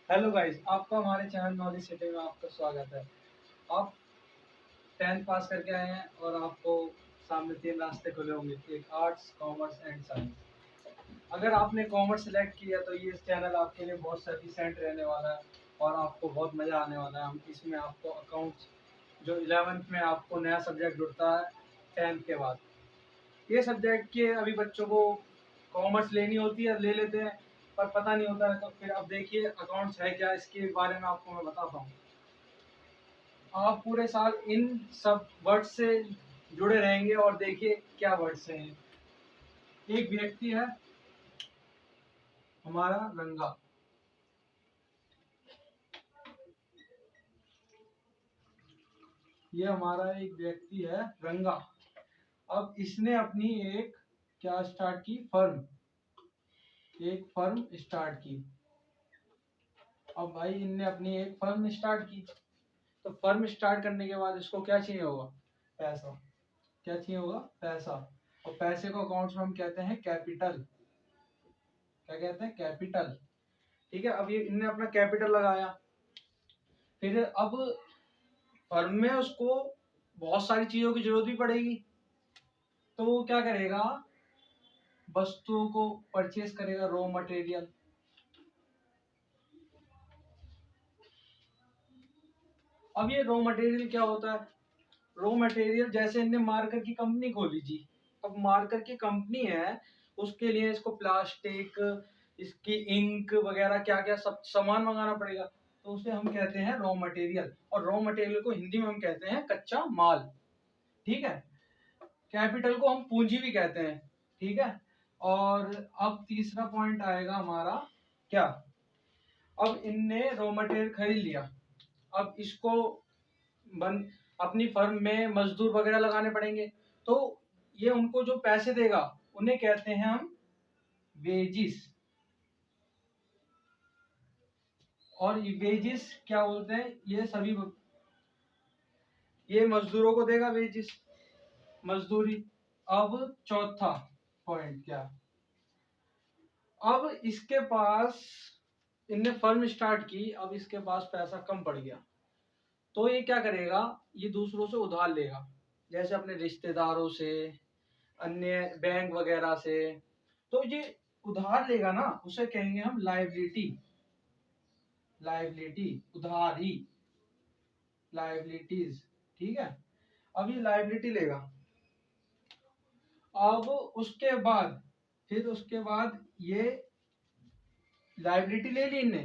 Hello guys, आपका हमारे channel knowledge city में आपका स्वागत है। आप 10th पास करके आए हैं और आपको सामने 3 रास्ते खुले होंगे, एक आर्ट्स, कॉमर्स एंड साइंस। अगर आपने कॉमर्स सेलेक्ट किया तो ये चैनल आपके लिए बहुत सफिशिएंट रहने वाला है और आपको बहुत मज़ा आने वाला है। हम इसमें आपको अकाउंट्स जो 11th में आपको नया सब्जेक्ट जुड़ता है 10th के बाद, ये सब्जेक्ट के अभी बच्चों को कॉमर्स लेनी होती है, ले लेते हैं पर पता नहीं होता है। तो फिर अब देखिए अकाउंट्स है क्या, इसके बारे में आपको मैं बताता हूँ। आप पूरे साल इन सब वर्ड से जुड़े रहेंगे और देखिए क्या वर्ड्स हैं। एक व्यक्ति है हमारा रंगा, ये हमारा एक व्यक्ति है रंगा। अब इसने अपनी एक क्या स्टार्ट की, फर्म, एक फर्म स्टार्ट की। अब भाई इनने अपनी एक फर्म स्टार्ट की, तो फर्म स्टार्ट करने के बाद इसको क्या चाहिए होगा, पैसा। क्या चाहिए होगा, पैसा। और पैसे को अकाउंट्स में हम कहते हैं कैपिटल। क्या कहते हैं, कैपिटल। ठीक है, अब ये इनने अपना कैपिटल लगाया। फिर अब फर्म में उसको बहुत सारी चीजों की जरूरत भी पड़ेगी, तो वो क्या करेगा, वस्तुओं को परचेस करेगा, रॉ मटेरियल। अब ये रॉ मटेरियल क्या होता है, रॉ मटेरियल जैसे इनने मार्कर की कंपनी खोली जी। अब मार्कर की कंपनी है, उसके लिए इसको प्लास्टिक, इसकी इंक वगैरह क्या क्या सब सामान मंगाना पड़ेगा, तो उसे हम कहते हैं रॉ मटेरियल। और रॉ मटेरियल को हिंदी में हम कहते हैं कच्चा माल। ठीक है, कैपिटल को हम पूंजी भी कहते हैं। ठीक है, और अब तीसरा पॉइंट आएगा हमारा क्या, अब इनने रॉ मटेरियल खरीद लिया। अब इसको बन अपनी फर्म में मजदूर वगैरह लगाने पड़ेंगे, तो ये उनको जो पैसे देगा उन्हें कहते हैं हम वेजिस। और ये वेजिस क्या बोलते हैं, ये सभी ये मजदूरों को देगा वेजिस, मजदूरी। अब चौथा पॉइंट क्या, अब इसके पास, इनने फर्म स्टार्ट की, अब इसके पास पैसा कम पड़ गया, तो ये क्या करेगा, ये दूसरों से उधार लेगा, जैसे अपने रिश्तेदारों से, अन्य बैंक वगैरह से। तो ये उधार लेगा ना, उसे कहेंगे हम लाइबिलिटी। लाइबिलिटी, उधारी, लाइबिलिटीज। ठीक है, अब ये लाइबिलिटी लेगा। अब उसके बाद, फिर उसके बाद ये लाइबिलिटी ले ली इनने।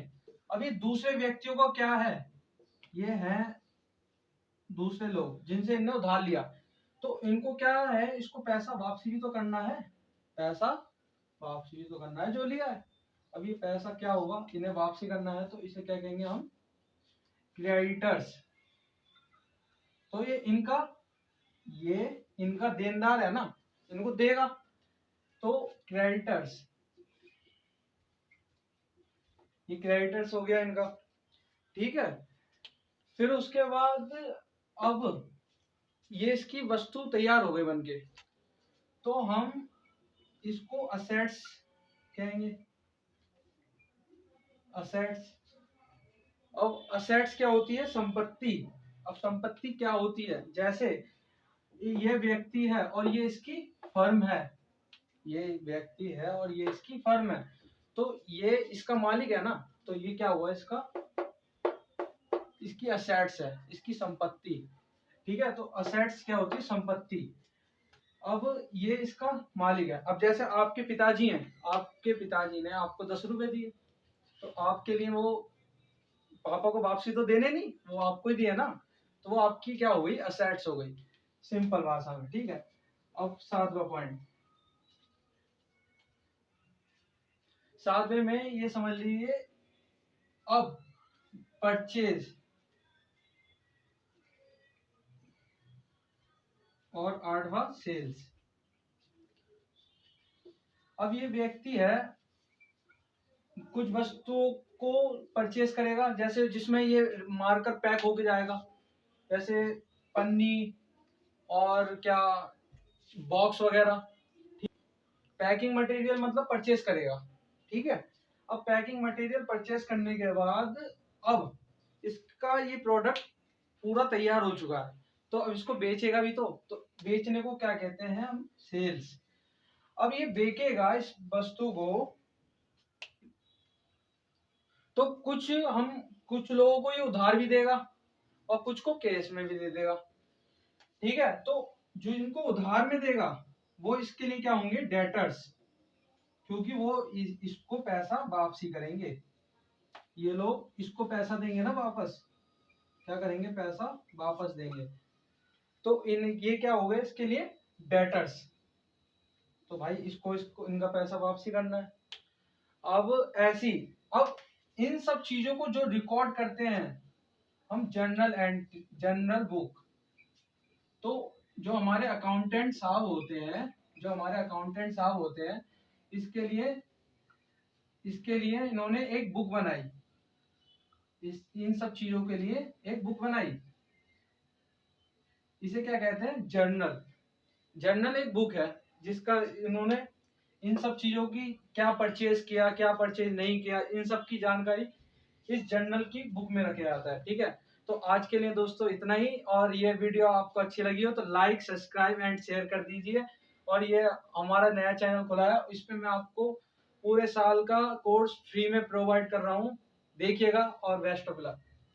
अब ये दूसरे व्यक्तियों को क्या है, ये है दूसरे लोग जिनसे इनने उधार लिया, तो इनको क्या है, इसको पैसा वापसी भी तो करना है, पैसा वापसी भी तो करना है जो लिया है। अब ये पैसा क्या होगा, इन्हें वापसी करना है, तो इसे क्या कहेंगे हम, क्रेडिटर्स। तो ये इनका देनदार है ना, इनको देगा, तो क्रेडिटर्स, ये क्रेडिटर्स हो गया इनका। ठीक है, फिर उसके बाद अब ये इसकी वस्तु तैयार हो गई बनके, तो हम इसको असेट्स कहेंगे, असेट्स। अब असेट्स क्या होती है, संपत्ति। अब संपत्ति क्या होती है, जैसे ये व्यक्ति है और ये इसकी फर्म है, ये व्यक्ति है और ये इसकी फर्म है, तो ये इसका मालिक है ना, तो ये क्या हुआ, इसका, इसकी असेट्स है, इसकी संपत्ति। ठीक है, तो असेट्स क्या होती है, संपत्ति। अब ये इसका मालिक है। अब जैसे आपके पिताजी हैं, आपके पिताजी ने आपको 10 रुपए दिए, तो आपके लिए वो पापा को वापसी तो देने नहीं, वो आपको ही दिए ना, तो वो आपकी क्या हो गई, असेट्स हो गई, सिंपल भाषा में। ठीक है, अब सातवां पॉइंट, सातवें में ये समझ लीजिए, अब परचेज और आठवां सेल्स। अब ये व्यक्ति है, कुछ वस्तुओं को परचेज करेगा, जैसे जिसमें ये मार्कर पैक होके जाएगा, जैसे पन्नी और क्या, बॉक्स वगैरह। पैकिंग मटेरियल मतलब परचेज करेगा। ठीक है, अब पैकिंग मटेरियल परचेस करने के बाद अब इसका ये प्रोडक्ट पूरा तैयार हो चुका है, तो अब इसको बेचेगा भी, तो बेचने को क्या कहते हैं हम, सेल्स। अब ये बेचेगा इस वस्तु को, तो कुछ लोगों को ये उधार भी देगा और कुछ को कैश में भी दे देगा। ठीक है, तो जो इनको उधार में देगा वो इसके लिए क्या होंगे, डेटर्स, क्योंकि वो इसको पैसा वापसी करेंगे। ये लोग इसको पैसा देंगे ना वापस, क्या करेंगे, पैसा वापस देंगे। तो ये क्या हो गए इसके लिए, डेटर्स। तो भाई इसको इनका पैसा वापसी करना है। अब अब इन सब चीजों को जो रिकॉर्ड करते हैं हम जनरल बुक। तो जो हमारे अकाउंटेंट साहब होते हैं, इसके लिए इन्होंने एक बुक बनाई, इन सब चीजों के लिए एक बुक बनाई। इसे क्या कहते हैं, जर्नल एक बुक है जिसका इन्होंने इन सब चीजों की, क्या परचेज किया क्या परचेज नहीं किया, इन सब की जानकारी इस जर्नल की बुक में रखा जाता है। ठीक है, तो आज के लिए दोस्तों इतना ही, और ये वीडियो आपको अच्छी लगी हो तो लाइक सब्सक्राइब एंड शेयर कर दीजिए। और ये हमारा नया चैनल खुला है, इस पे मैं आपको पूरे साल का कोर्स फ्री में प्रोवाइड कर रहा हूँ, देखिएगा। और बेस्ट ऑफ लक।